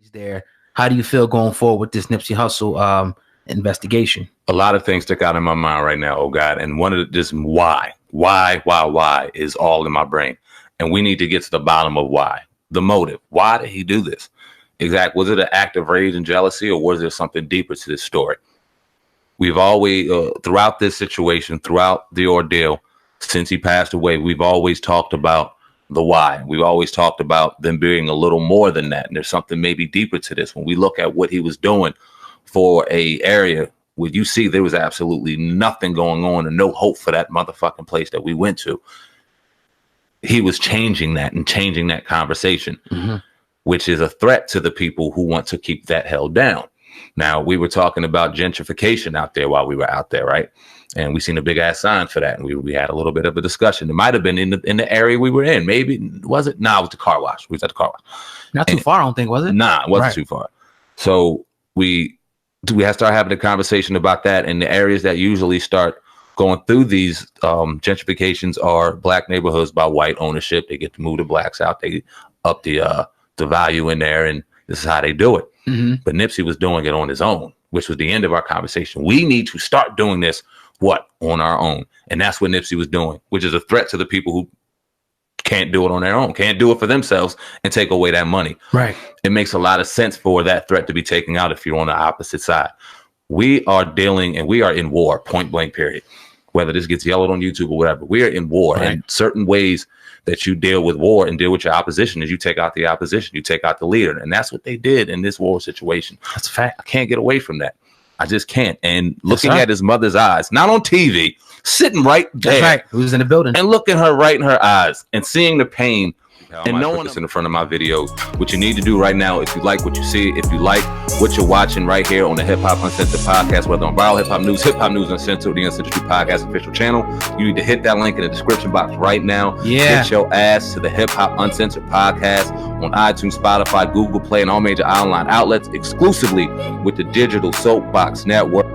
he's there. How do you feel going forward with this Nipsey Hussle investigation? A lot of things stick out in my mind right now, oh God. And one of the, just why is all in my brain. And we need to get to the bottom of why. The motive. Why did he do this? Exactly. Was it an act of rage and jealousy, or was there something deeper to this story? We've always, throughout this situation, throughout the ordeal, since he passed away, we've always talked about the why. We've always talked about them being a little more than that. And there's something maybe deeper to this. When we look at what he was doing for a area where you see there was absolutely nothing going on and no hope for that motherfucking place that we went to, he was changing that and changing that conversation, which is a threat to the people who want to keep that held down. Now, we were talking about gentrification out there while we were out there, right? And we seen a big ass sign for that. And we had a little bit of a discussion. It might have been in the area we were in. Maybe, was it? Nah, it was the car wash. We was at the car wash. Not too far, I don't think, was it? Nah, it wasn't too far. So we had to start having a conversation about that. And the areas that usually start going through these gentrifications are black neighborhoods by white ownership. They get to move the blacks out. They up the value in there. And this is how they do it. But Nipsey was doing it on his own, which was the end of our conversation. We need to start doing this on our own. And that's what Nipsey was doing, which is a threat to the people who can't do it on their own, can't do it for themselves and take away that money. Right. It makes a lot of sense for that threat to be taken out if you're on the opposite side. We are dealing and we are in war, point blank, period. Whether this gets yelled on YouTube or whatever, we are in war. Right. And certain ways that you deal with war and deal with your opposition is you take out the opposition, you take out the leader. And that's what they did in this war situation. That's a fact. I can't get away from that. I just can't. And looking at his mother's eyes, not on TV, sitting right there. That's right. Who's in the building? And looking her right in her eyes and seeing the pain. And no one in front of my videos. What you need to do right now, if you like what you see, if you like what you're watching right here on the Hip Hop Uncensored podcast, whether on Viral Hip Hop News Uncensored, the Uncensored Podcast official channel, you need to hit that link in the description box right now. Yeah. Get your ass to the Hip Hop Uncensored podcast on iTunes, Spotify, Google Play, and all major online outlets exclusively with the Digital Soapbox Network.